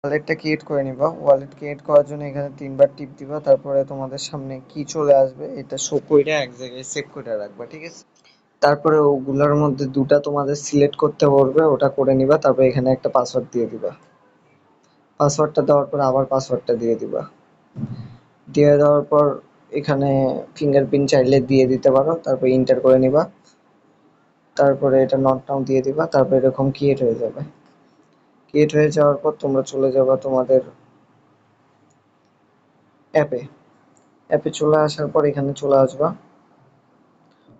ওয়ালেটটা ক্রিয়েট করে নিবা। ওয়ালেট ক্রিয়েট করার জন্য এখানে ৩ বার টিপ দিবা। তারপরে তোমাদের সামনে কি চলে আসবে এটা শো কইরা এক জায়গায় সেভ কইরা রাখবা, ঠিক আছে? তারপরে ওগুলার মধ্যে ২ টা তোমাদের সিলেক্ট করতে বলবে, ওটা করে নিবা। তারপরে এখানে একটা পাসওয়ার্ড দিয়ে দিবা। পাসওয়ার্ডটা দেওয়ার পর আবার পাসওয়ার্ডটা দিয়ে দিবা। দিয়ে দেওয়ার পর এখানে ফিঙ্গারপ্রিন্ট চাইলে দিয়ে দিতে পারো। তারপরে এন্টার করে নিবা। তারপরে এটা নট নাও দিয়ে দিবা। তারপরে এরকম ক্রিয়েট হয়ে যাবে। ক্রিয়েট হয়ে যাওয়ার পর তোমরা চলে যাবা তোমাদের অ্যাপে। অ্যাপে চলে আসার পর এখানে চলে আসবা।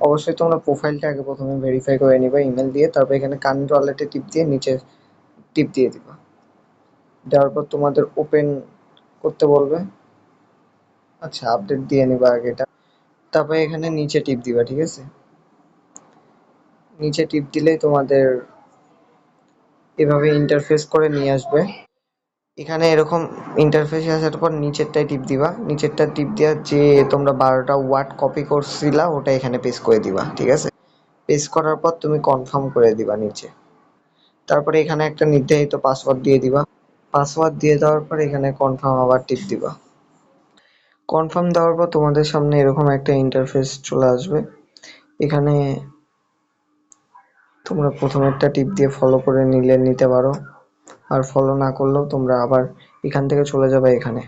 অবশ্যই তোমরা প্রোফাইলটা আগে প্রথমে ভেরিফাই করে নিবা ইমেল দিয়ে। তারপর এখানে কারেন্ট ওয়ালেটে টিপ দিয়ে নিচে টিপ দিয়ে দিবা। দেওয়ার পর তোমাদের ওপেন করতে বলবে। আচ্ছা, আপডেট দিয়ে নিবা আগে এটা। তারপরে এখানে নিচে টিপ দিবা, ঠিক আছে? নিচে টিপ দিলেই তোমাদের এভাবে ইন্টারফেস করে নিয়ে আসবে। এখানে এরকম ইন্টারফেসে আসার পর নিচেরটায় টিপ দিবা। নিচেরটা টিপ দেওয়ার যে তোমরা ১২টা ওয়ার্ড কপি করছিলা ওটা এখানে পেস্ট করে দিবা, ঠিক আছে? পেস্ট করার পর তুমি কনফার্ম করে দিবা নিচে। তারপরে এখানে একটা নির্ধারিত পাসওয়ার্ড দিয়ে দিবা। পাসওয়ার্ড দিয়ে দেওয়ার পর এখানে কনফার্ম আবার টিপ দিবা। কনফার্ম দেওয়ার পর তোমাদের সামনে এরকম একটা ইন্টারফেস চলে আসবে। এখানে তোমরা প্রথমেরটা টিপ দিয়ে ফলো করে নিলে নিতে পারো। আর ফলো না করলেও তোমরা আবার এখান থেকে চলে যাবে এখানে।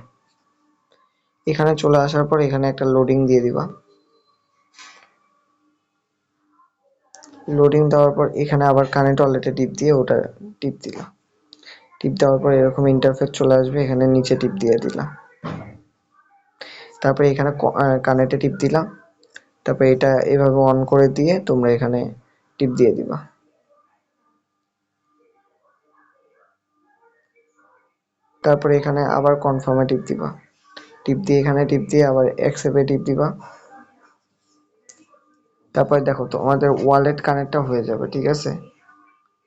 এখানে চলে আসার পর এখানে একটা লোডিং দিয়ে দিবা। লোডিং দেওয়ার পর এখানে আবার কানেক্ট ওয়ালেটে টিপ দিয়ে ওটা টিপ দিলা। টিপ দেওয়ার পর এরকম ইন্টারফেস চলে আসবে। এখানে নিচে টিপ দিয়ে দিলা। তারপরে এখানে কানেক্টে টিপ দিলাম। তারপরে এটা এভাবে অন করে দিয়ে তোমরা এখানে টিপ দিয়ে দিবা। তারপরে এখানে আবার কনফার্মে টিপ দিবা। টিপ দিয়ে এখানে টিপ দিয়ে আবার অ্যাকসেপ্টে টিপ দিবা। তারপরে দেখো তোমাদের ওয়ালেট কানেক্টটা হয়ে যাবে, ঠিক আছে?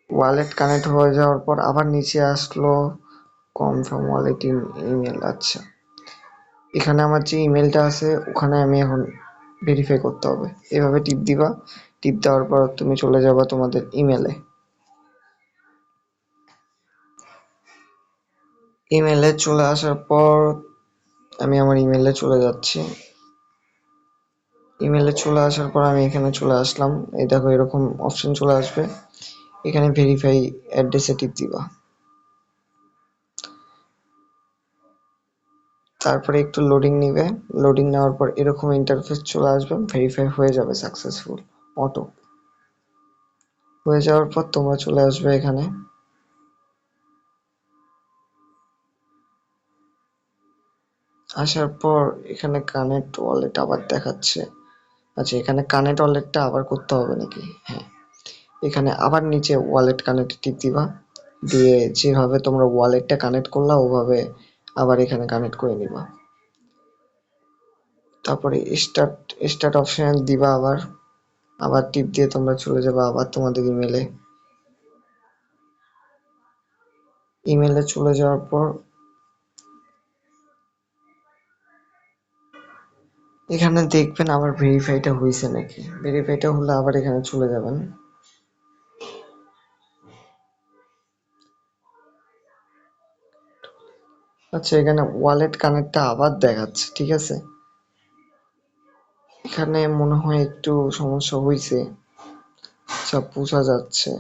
ওয়ালেট কানেক্ট হয়ে যাওয়ার পর আবার নিচে আসলো কনফার্ম ওয়ালেট ইমেল। আচ্ছা, এখানে আমার যে ইমেলটা আছে ওখানে আমি এখন ভেরিফাই করতে হবে। এভাবে টিপ দিবা। টিপ দেওয়ার পর তুমি চলে যাবা তোমাদের ইমেলে। ইমেলে চলে আসার পর আমি আমার ইমেলে চলে যাচ্ছি। ইমেলে চলে আসার পর আমি এখানে চলে আসলাম। এই দেখো এরকম অপশন চলে আসবে। এখানে ভেরিফাই অ্যাড্রেসে টিপ দিবা। তারপরে একটু লোডিং নিবে। লোডিং নেওয়ার পর এরকম ইন্টারফেস চলে আসবে। ভেরিফাই হয়ে যাবে সাকসেসফুল অটো। হয়ে যাওয়ার পর তোমরা চলে আসবে এখানে। আসার পর এখানে কানেক্ট ওয়ালেট আবার দেখাচ্ছে। আচ্ছা, এখানে কানেক্ট ওয়ালেটটা আবার করতে হবে নাকি? হ্যাঁ, এখানে আবার নিচে ওয়ালেট কানেক্ট টিপ দিবা। দিয়ে যেভাবে তোমরা ওয়ালেটটা কানেক্ট করলা ওভাবে আবার এখানে কানেক্ট করে নিবা। তারপরে স্টার্ট স্টার্ট অপশন দিবা। আবার আবার টিপ দিয়ে তোমরা চলে যাবে আবার তোমাদের ইমেলে। ইমেলে চলে যাওয়ার পর এখানে দেখবেন আবার ভেরিফাইটা হয়েছে নাকি। ভেরিফাইটা হলে আবার এখানে চলে যাবেন। আচ্ছা, এখানে ওয়ালেট কানেক্টটা আবার দেখাচ্ছে, ঠিক আছে? এখানে মনে হয় একটু সমস্যা হয়েছে। আচ্ছা, বোঝা যাচ্ছে।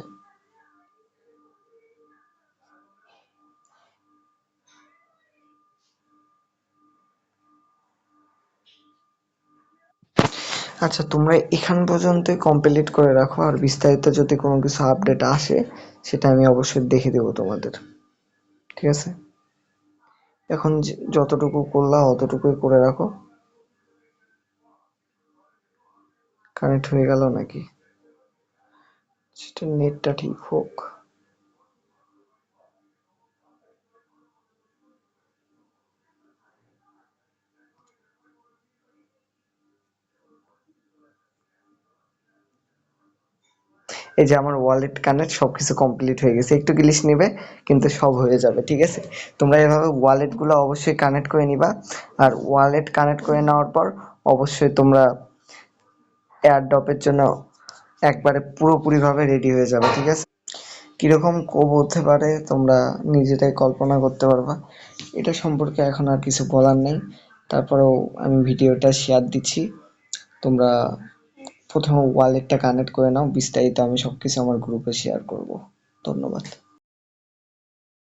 আচ্ছা, তোমরা এখান পর্যন্তই কমপ্লিট করে রাখো। আর বিস্তারিত যদি কোনো কিছু আপডেট আসে সেটা আমি অবশ্যই দেখে দেবো তোমাদের, ঠিক আছে? এখন যতটুকু করলা অতটুকুই করে রাখো। কানেক্ট হয়ে গেল নাকি সেটা নেটটা ঠিক হোক। এই যে আমার ওয়ালেট কানেক্ট সবকিছু কমপ্লিট হয়ে গেছে। একটু গ্লিচ নেবে কিন্তু সব হয়ে যাবে, ঠিক আছে? তোমরা এভাবে ওয়ালেট গুলো অবশ্যই কানেক্ট করে নিবা। আর ওয়ালেট কানেক্ট করে নেওয়ার পর অবশ্যই তোমরা এয়ারড্রপের জন্য একবারে পুরোপুরি ভাবে রেডি হয়ে যাবে, ঠিক আছে? কিরকম কোব হতে পারে তোমরা নিজেরাই কল্পনা করতে পারবা। এটা সম্পর্কে এখন আর কিছু বলার নেই। তারপরেও আমি ভিডিওটা শেয়ার দিচ্ছি, তোমরা প্রথমে ওয়ালেটটা কানেক্ট করে নাও, বিস্তারিত আমি সবকিছু আমার গ্রুপে শেয়ার করব। ধন্যবাদ।